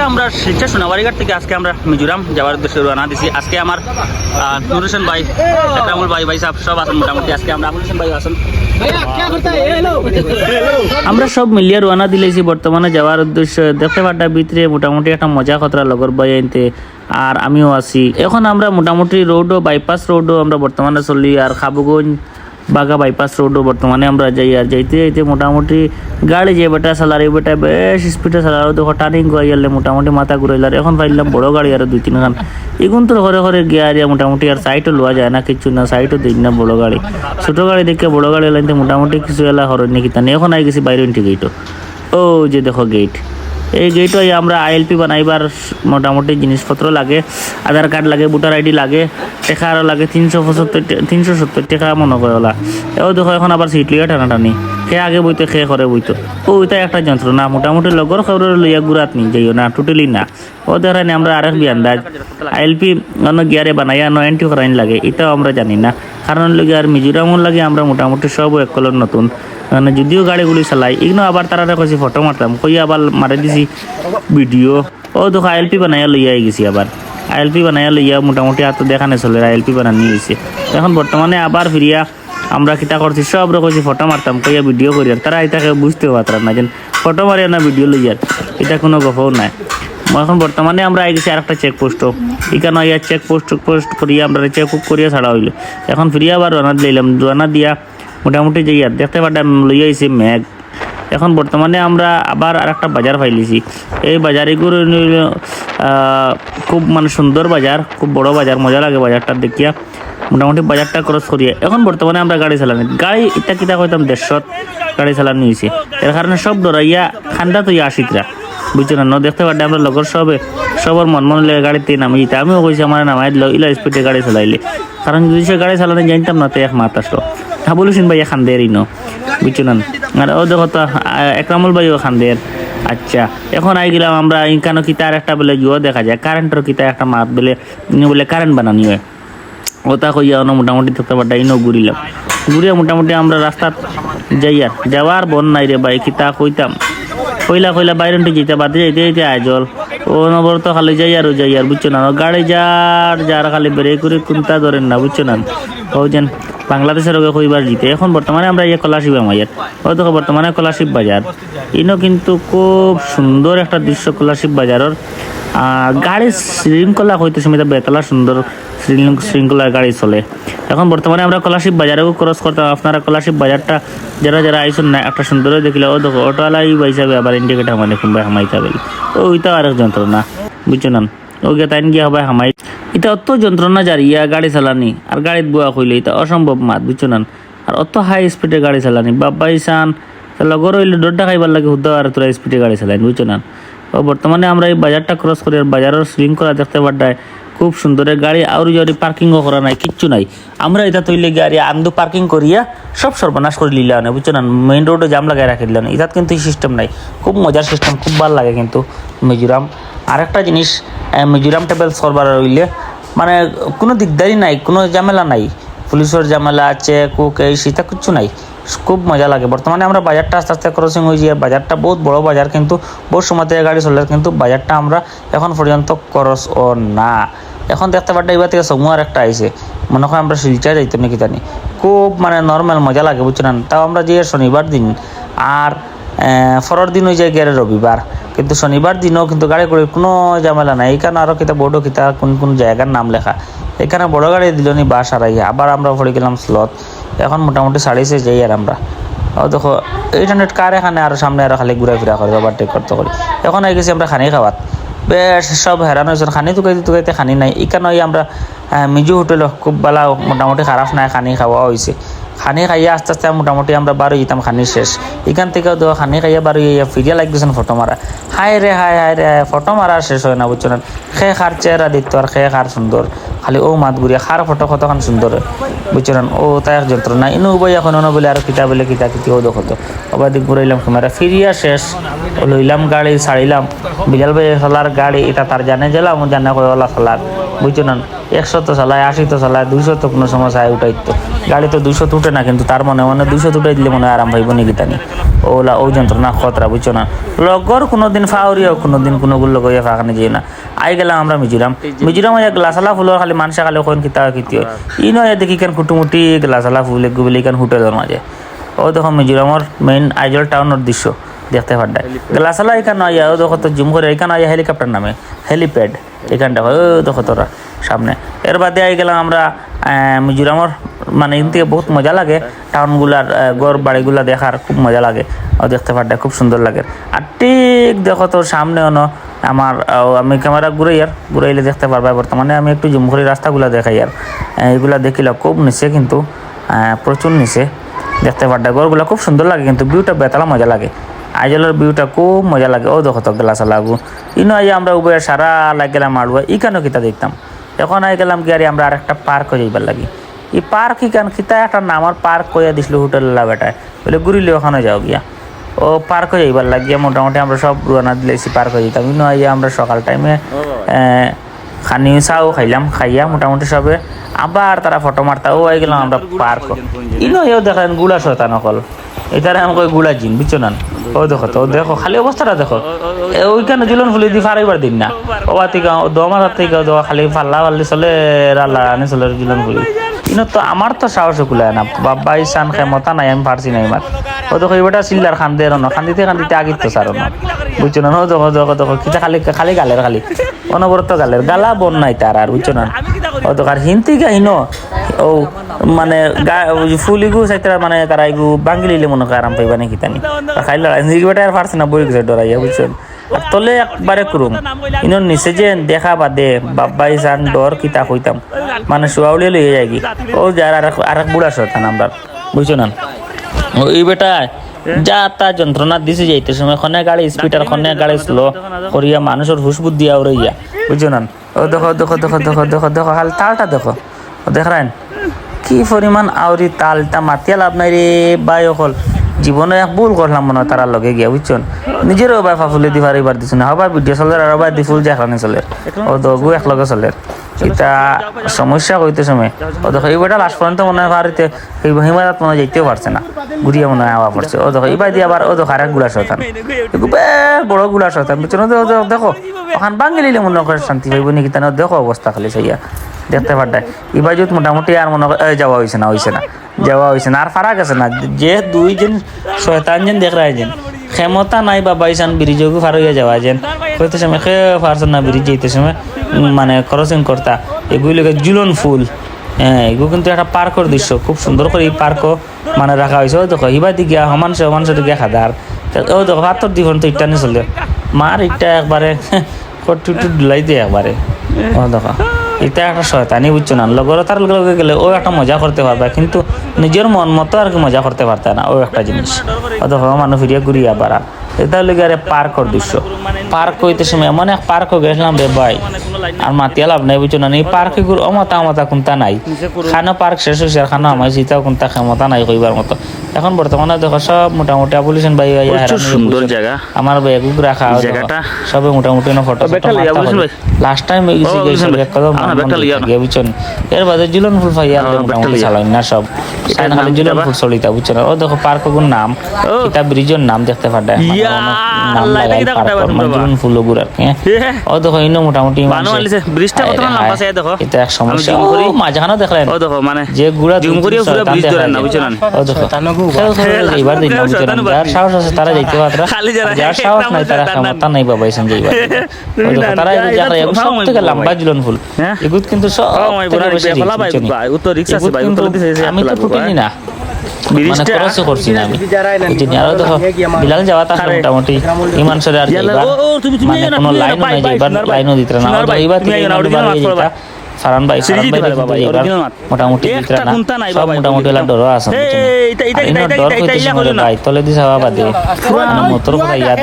আমরা শিলচর সোনাবাড়িঘাট থেকে আজকে আমরা মিজোরাম যাওয়ার উদ্দেশ্যে রওনা দিছি। আজকে আমার নুর হোসেন ভাই, একরামুল ভাই, ভাই সাহেব সব আছেন মোটামুটি। আজকে আমরা আবুল হোসেন ভাই আছেন, আমরা সব মিলিয়ে রওনা দিলেছি বর্তমানে যাওয়ার উদ্দেশ্য। দেখতে পাড্ডা ভিতরে মোটামুটি একটা মজা খতরা লগর ভাই আনতে, আর আমিও আছি। এখন আমরা মোটামুটি রোডও বাইপাস রোডও আমরা বর্তমানে চলি, আর খাবুগঞ্জ বাগা বাইপাস রোডও বর্তমানে আমরা যাই। আর যাইতে যাইতে মোটামুটি গাড়ি যে বেটা চালার এই বেটা বেশ স্পিডে চালার, দেখো টার্নিং করাইলে মোটামুটি মাথা ঘুরাইলার। এখন পাইলাম বড় গাড়ি আরো 2-3 খান, এগুন তো ঘরে ঘরে গিয়ে আর মোটামুটি আর সাইডও লওয়া যায় না, কিছু না সাইডও দিই না বড় গাড়ি। ছোট গাড়ি দেখে বড় গাড়ি লাইনতে মোটামুটি কিছু এলা হরণ নাকি তা এখন আই গেছি বাইরে গেটও। ও যে দেখো গেট, এই গেটও আমরা ILP বানাইবার মোটামুটি জিনিসপত্র লাগে, আধার কার্ড লাগে, ভোটার ID লাগে, টাকা আরও লাগে 370 টাকা মনে করে ওলা। এও দেখো এখন আবার সিট লিয়া টানাটানি, সে আগে বইতো সে করে বইতো। ওইটা একটা যন্ত্রণা, মোটামুটি লগর খবর লইয়া গুড়াত নি যাইও না, টোটালি না। ও দেখানি আমরা আরেক বিয়ান্দাজ ILP অন্য গিয়ারে বানাইয়া এন্ট্রি করাইন লাগে, এটাও আমরা জানি না। কারণ লগে আর মিজোরামও লাগে আমরা মোটামুটি সব এক কলর নতুন, মানে যদিও গাড়িগুলি চালাই এগুলো আবার তারা কইছি ফটো মারতাম, কই আবার মারে দিছি ভিডিও। ও দেখো ILP বানাইয়া লইয়া গেছি, আবার ILP বানাইয়া লইয়া মোটামুটি আর তো দেখানে চলে ILP বানানি হয়েছে। এখন বর্তমানে আবার ফিরিয়া আমরা কিতা করছি সব কইছি ফটো মারতাম, কইয়া ভিডিও করি, আর তারা এটাকে বুঝতে পারতাম না যেন ফটো মারিয়া না ভিডিও লইয়ার, এটা কোনো গপও নাই। এখন বর্তমানে আমরা আই গেছি আর একটা চেকপোস্টও, এখানে ইয়ার চেকপোস্ট করিয়া আমরা চেক করিয়া ছাড়া হইলো। এখন ফিরিয়া আবার রানা দিলাম, রানা দিয়া মোটামুটি যাই আর দেখতে পারতাম লইয়া আইছি ম্যাগ। এখন বর্তমানে আমরা আবার আর একটা বাজার পাইলিছি, এই বাজারগুলো খুব মানে সুন্দর বাজার, খুব বড় বাজার, মজা লাগে বাজারটা দেখিয়া। মোটামুটি বাজারটা ক্রস করিয়া এখন বর্তমানে আমরা গাড়ি চালানি, গাড়ি এটা কিতা কইতাম 150 গাড়ি চালানি হয়েছে। এর কারণে সব ডরাইয়া খান্দা তো আসিতরা বুঝছো না, দেখতে পারতাম আমরা লগর সবার মন লেগে গাড়িতে নামি যেতে। আমিও কইছি আমার নামাই দিল ইলা স্পিডে গাড়ি চালাইলে, কারণ যদি সে গাড়ি চালানো জানতাম না তো এক মাত আসলো। বলুছেন ভাই খান্দের ইনো বুঝছো না। আর ও দেখো তো একরামুল ভাইও খান্দের। আচ্ছা এখন আই গেলাম আমরা ইনকানো কিতার একটা বলে গিয়েও দেখা যায় কারেন্টের কিতা একটা মাত বলে কারেন্ট বানানি হয়, ওটা কইয়া মোটামুটি দেখতে পারতাম ইনো ঘুরিয়া মোটামুটি আমরা রাস্তাত যাই। আর যাওয়ার বন নাই রে ভাই, কিতা কইতাম কইলা বাইরে যেতে বাদে যাইতে আজল ও নবর তো খালি যাই আর বুঝছো না। গাড়ি যার খালি ব্রেক করে কোনটা ধরেন না বুঝছো না, ও যেন বাংলাদেশের ওকে কইবার জিতে। এখন বর্তমানে আমরা কলাশিব আমাদের, ও দেখো বর্তমানে কলাশিব বাজার, ইনো কিন্তু খুব সুন্দর একটা দৃশ্য কলাশিব বাজারের। গাড়ির শৃঙ্খলা হয়তো সুমিতা বেতলা সুন্দর শৃঙ্খলার গাড়ি চলে। এখন বর্তমানে আমরা কলাশিব বাজারেও ক্রস করতাম, আপনারা কলাশিব বাজারটা যারা আইসুন না একটা সুন্দর দেখিলে ও দেখো অটোওয়ালাই হিসাবে আবার ইন্ডিকেটার মানে কিংবা হামাইতে পারি, ওইটাও আরেক যন্ত্রণা বুঝছো না। ওকে তাই গিয়া হবে হামাই, এটা অত যন্ত্রণা জারিয়া গাড়ি চালানি আর গাড়িত বুয়া কইলে এটা অসম্ভব মাত বুঝছো না। আর অত হাই স্পিডে গাড়ি চালানি বাবাই চান লগর হইলে ডরটা খাইবার লাগে হুদ্দা, আর তোরা স্পিডে গাড়ি চালানি বুঝছো না। ও বর্তমানে আমরা এই বাজারটা ক্রস করি, আর বাজারের শৃঙ্খলা দেখতে পারটায় খুব সুন্দর। গাড়ি আউরি যদি পার্কিংও করা নাই, কিচ্ছু নাই। আমরা এটা তৈলে গাড়ি আন্দু পার্কিং করিয়া সব সর্বনাশ করে লিলা না বুঝছো না, মেইন রোডে জাম লাগাই রাখি দিলাম। এটাত কিন্তু এই সিস্টেম নাই, খুব মজার সিস্টেম, খুব ভালো লাগে কিন্তু মিজোরাম। আরেকটা জিনিস মিজোরাম ট্রাভেলস করবার রইলে মানে কোনো দিকদারি নাই, কোনো ঝামেলা নাই, পুলিশের ঝামেলা আছে কুক এই সেটা কিচ্ছু নাই, খুব মজা লাগে। বর্তমানে আমরা বাজারটা আস্তে আস্তে ক্রসিং হয়ে যাই, বাজারটা বহুত বড় বাজার, কিন্তু বহু সময় থেকে গাড়ি চলে, কিন্তু বাজারটা আমরা এখন পর্যন্ত ক্রস ও না। এখন দেখতে পারটা এবার থেকে সমুয়ার একটা আইসে, মনে হয় আমরা শিলচর যাইতাম নাকি জানি, খুব মানে নর্মাল মজা লাগে বুঝছো না। তাও আমরা যে শনিবার দিন আর পরের দিন হয়ে যায় গেলে রবিবার, কিন্তু শনিবার দিনও কিন্তু গাড়ি করে কোনো ঝামেলা নাই। এখানে আরও কিতা বোর্ডও কিতা কোন জায়গার নাম লেখা, এখানে বড় গাড়ি দিল নি বাস হারাইয়া, আবার আমরা পড়ে গেলাম স্লট। এখন মোটামুটি 6:30 যাই আর আমরা। ও দেখো ইন্টারনেট কার এখানে আরও সামনে আরও খালি ঘুরাফিরা করে ওভারটেক করতে করি। এখন আই গেছি আমরা খানি খাওয়াত, বেশ সব হেরান হয়েছেন, খানি তুকাইতে খানি নাই। এখানে আমরা মিজু হোটেল খুব বেলা মোটামুটি খারাপ নাই, খানি খাওয়া হয়েছে। খানি খাইয়া আস্তে আস্তে মোটামুটি আমরা বারো যেতাম, খানি শেষ। এখান থেকেও দেখো খানি খাইয়া বারো ফিরিয়া লাগতেছেন ফটো মারা। হায় রে ফটো মারা শেষ হয় না বুঝছো না। খার চেহারা দেখতো আর খার সুন্দর, খালি ও মাত ঘুরিয়া খার ফটো কতক্ষণ সুন্দর বুঝছো না। ও তাই এক যন্ত্রণা ইনো বই এখন বলে আর কিতা বলে কিতা ও দেখো তো আবার দিক ঘুরাইলাম ক্যামেরা ফিরিয়া শেষ। লইলাম গাড়ি ছাড়িলাম, বিলাল ভাই হলার গাড়ি, এটা তার জানে জেলাম জানে কই ওলা ফলার বুঝছো না 100 তো চালায় 80 তো চালায় 200 তো কোনো সময় চায় উঠাইতো গাড়ি তো 200 উঠে না কিন্তু তার মনে 200 উঠাই দিলে মনে হয় আরাম পাইব নাকি তানি ওলা ওই যন্ত্রণা খতরা বুঝছো না লগর কোনোদিন ফাউরিও কোনোদিন কোনো গুলো গিয়ে ফাঁকানি যাই না আই গেলাম আমরা মিজোরাম গ্লাসালা ফুলের খালি মানুষে খালি ওখানে কিতা কিতি হয় ই নয় দেখি কেন কুটুমুটি গ্লাসালা ফুল এগুলি কেন হোটেলের মাঝে ও দেখো মিজোরামের মেইন আইজল টাউনের দৃশ্য দেখতে পারডায় গ্লাসালা এখানে আইয়া ও দেখো তো জুম করে এখানে আইয়া হেলিকপ্টার নামে হেলিপ্যাড এখানটা ও দেখো তোরা সামনে এর বাদে আই গেলাম আমরা মিজোরামের মানে এখান থেকে বহুত মজা লাগে টাউনগুলার গড় বাড়িগুলা দেখার খুব মজা লাগে ও দেখতে পারডায় খুব সুন্দর লাগে আর ঠিক দেখো তোর সামনে আমার আমি ক্যামেরা ঘুরাইলে দেখতে পারবা বর্তমানে আমি একটু জুম করে রাস্তাগুলো দেখাই আর এগুলা দেখিলে খুব নিচে কিন্তু প্রচুর নিচে দেখতে পারডা গড়গুলো খুব সুন্দর লাগে কিন্তু ভিউটা বেতালা মজা লাগে আইজলের ভিউটা খুব মজা লাগে ও দেখো তো গ্লাসা লাগু ইনো আই আমরা উবে সারা লাগলাম মারবো ইখানো কিতা দেখতাম এখন আই গেলাম কি আর আমরা আরেকটা পার্ক হয়ে যাইবার লাগি এই পার্ক ইখান কিতা একটা নামার পার্ক কইয়া দিছিল হোটেল বেটায় বলে ঘুরিলে ওখানে যাও গিয়া ও পার্ক হয়ে যাইবার লাগিয়া মোটামুটি আমরা সব রুয়ানা দিলেছি পার্ক হয়ে যেতাম ইনো আইয়া আমরা সকাল টাইমে খানি চাও খাইয়া মোটামুটি সবে আবার তারা ফটো মারতা ও আই গেলাম আমরা পার্ক ইনো এও দেখেন গুলা শয়তান অকল এটারে আমাকে গুলা জিন বুঝছো না ও দেখো তো দেখো খালি অবস্থাটা দেখো ওইখানে জুলন ফুলি দি ফারাইবার দিন না ওবা থেকে দমার থেকে খালি ফাল্লা ফাল্লি চলে রাল্লা আনি চলে জুলন ফুলি কিন্তু তো আমার তো সাহস কুলায় না বাবা ইসান ক্ষমতা নাই আমি পারছি না ইমার ও দেখো এবারটা চিল্লার খান্দে না খান্দিতে আগিত তো সার না বুঝছো না ও দেখো দেখো দেখো কিতা খালি গালের খালি অনবরত গালের গালা বন নাই তার আর বুঝছো না ও দেখো আর হিন্তি গাইনো ও মানে ফুলিগু চাইতে মানে তারা এগু বাঙ্গিলিলে মনে হয় আরাম পাইবা নাকি তানি খাইলে বেটা আর পারছে না বই গেছে ডরাইয়া বুঝছো আর তলে একবারে করুম ইনো নিচে যে দেখা বাদে বাবাই সান ডর কিতা কইতাম মানে শুয়াউলিয়ে লইয়ে যায় কি ও যার আরেক বুড়া শতান আমরা বুঝছো না ওই বেটা যা তা যন্ত্রণা দিছে যাইতে সময় খনে গাড়ি স্পিডার খনে গাড়ি স্লো করিয়া মানুষের হুশ বুদ্ধি আউরাইয়া বুঝছো না ও দেখো দেখো দেখো দেখো দেখো দেখো খালি তালটা দেখো ও দেখরাইন কি পরিমাণ আউরি তালটা মাতিয়া লাভ নাই রে বাই অকল জীবনে এক ভুল করলাম মনে হয় তারা লগে গিয়া বুঝছেন নিজেরও বাই ফাফুলে দি পারিবার দিছ না হবার ভিডিও চলে আর বাই দি ফুল দেখানি চলে ও দগু একলগে চলে এটা সমস্যা হইতে সময় ও দেখো এইবারটা লাস্ট পর্যন্ত মনে হয় পারিতে এই হিমালয়াত মনে যাইতেও পারছে না ঘুরিয়ে মনে হয় আওয়া পড়ছে ও দেখো এবার দিয়ে আবার ও দেখো আরেক গুলা শতান বড় গুলা শতান বুঝছো দেখো ওখান বাঙ্গিলিলে মনে করে শান্তি পাইব নাকি তা দেখো অবস্থা খালি চাইয়া দেখতে পারতায় এবার যদি মোটামুটি আর মনে যাওয়া হয়েছে না আর ফারাক আছে না যে দুইজন শয়তান যেন দেখ রায় যেন ক্ষমতা নাই বা বাইসান ব্রিজকে ফার হইয়া যাওয়া যেন হইতে সময় খে ফারছেন না ব্রিজ যেতে সময় মানে ক্রসিং করতা এগুলিকে জুলন ফুল হ্যাঁ এগুলো কিন্তু একটা পার্কের দৃশ্য খুব সুন্দর করে এই পার্কও মানে রাখা হয়েছে ও দেখো এবার দিকে সমানসে দিকে খাদার ও দেখো হাতর দিখন তো ইটা নিয়ে চলে মার ইটা একবারে কটু ডুলাই দিয়ে একবারে ও দেখো এটা একটা শয়তানি বুঝছো না লগর তার লগে গেলে ও একটা মজা করতে পারবে কিন্তু নিজের মন মতো আর কি মজা করতে পারতে না ও একটা জিনিস ও দেখো মানুষ ফিরিয়ে ঘুরিয়া বাড়া এটা লেগে আরে পার্কর দৃশ্য পার্ক হইতে সময় এমন এক পার্ক গেছিলাম রে ভাই আর মাতিয়া লাভ নাই বুঝছো না এই পার্কে ঘুর অমতা কোনটা নাই খানো পার্ক শেষ হয়েছে আর খানো আমার সেটাও কোনটা ক্ষমতা নাই কইবার মতো এখন বর্তমানে দেখো সব মোটামুটি আপুলেশন ভাই সুন্দর জায়গা আমার ব্যাগুক রাখা জায়গাটা সবে মোটামুটি না ফটো লাস্ট টাইম বুঝছেন এর বাদে জুলন ফুল ভাইয়া মোটামুটি চালাই না সব খালি জুলন ফুল চলিতা বুঝছেন ও দেখো পার্কগুর নাম এটা ব্রিজের নাম দেখতে পারডা নাম লাগাই পার্ক জুলন ফুল গুর আর কি ও দেখো ইনো মোটামুটি ব্রিজটা কত লম্বা আছে দেখো এটা এক সমস্যা মাঝখানে দেখলেন ও দেখো মানে যে গুড়া জুম করিয়া পুরো ব্রিজ ধরে না বুঝছেন ও দেখো এবার দিন না বুঝছেন যার সাহস আছে তারা যাইতে পাররা যার সাহস নাই তারা ক্ষমতা নাই বাবা এসে যাইবা ও দেখো তারা এই জায়গা এগুলো সব থেকে লম্বা জুলন ফুল এগুলো কিন্তু সব থেকে বেশি ও তো রিক্স আছে ভাই উত্তর দিছে আমি তো টুটিনি না মানে ক্রস করছি না আমি বুঝিনি আর দেখো বিলাল যাওয়া তা মোটামুটি ইমান সরে আর যাইবা মানে কোনো লাইনও নাই যাইবার লাইনও দিতে না আর এইবার থেকে যাইতা ফারান ভাই মোটামুটি সব মোটামুটি ডর আছে ডর কইতে ভাই তলে দিছে বাবা দে মোটর কথা ইয়াদ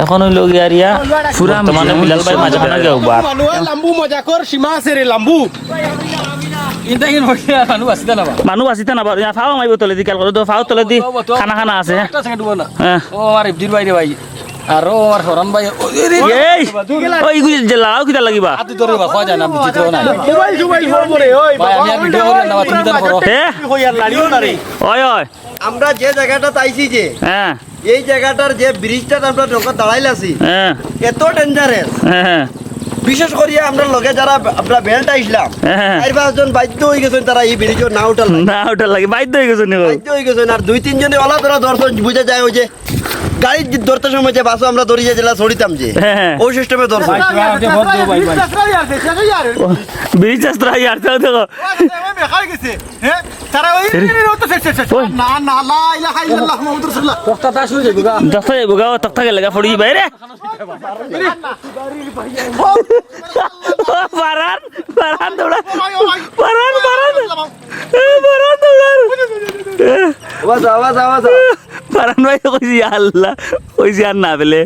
এখন ওই লোক ইয়ারিয়া পুরা মানে বিলাল ভাই মাঝখানে গেও বাপ লাম্বু মজা কর সীমা আছে রে লাম্বু মানুহ আসিতে না ফাও মাইব তলে দি কাল করে ফাও তলে দি খানা আছে ও আর ইবদির ভাই রে ভাই আর ও আর হরন ভাই এই ওই গুলি যে লাও কিটা লাগিবা হাতে ধরে বা খাওয়া যায় না বুঝিতো না মোবাইল ফোন করে ওই ভাই আমি আর ভিডিও করি না তুমি দান করো হে কই আর লাড়িও না রে ওই ওই আমরা যে জায়গাটা আইছি যে হ্যাঁ এই জায়গাটার যে ব্রিজটা আমরা ঢোকা দাঁড়াইলাছি হ্যাঁ এত ডেঞ্জারেস হ্যাঁ বিশেষ করে আমরা লগে যারা আমরা বেল্ট আইছিলাম হ্যাঁ। 4-5 জন বাধ্য হয়ে গেছেন তারা এই ব্রিজের না উঠাল না ওটা লাগে বাধ্য হয়ে গেছে নি বাধ্য হয়ে গেছেন আর 2-3 জনে ওলা তোরা দর্শন বুঝে যায় ওই যে গাড়ি ধরতে সময় যে বাসও আমরা দড়িয়ে জেলা ছড়িতাম যে হ্যাঁ ওই সিস্টেমে দর্শন ব্রিজ রাস্তা ইয়ার তাও দেখো না না লা ইলাহা ইল্লাল্লাহ মুহাম্মাদুর রাসূলুল্লাহ কথা শুনে যাবো গা দস্তা বুগা তক্তা কে লাগা পড়ি বাইরে পারান পারান দৌড়া পারান পারান পারান দৌড়ার আওয়াজ আওয়াজ আওয়াজ পারান ভাই কইছি আল্লাহ কইছি আর না পেলে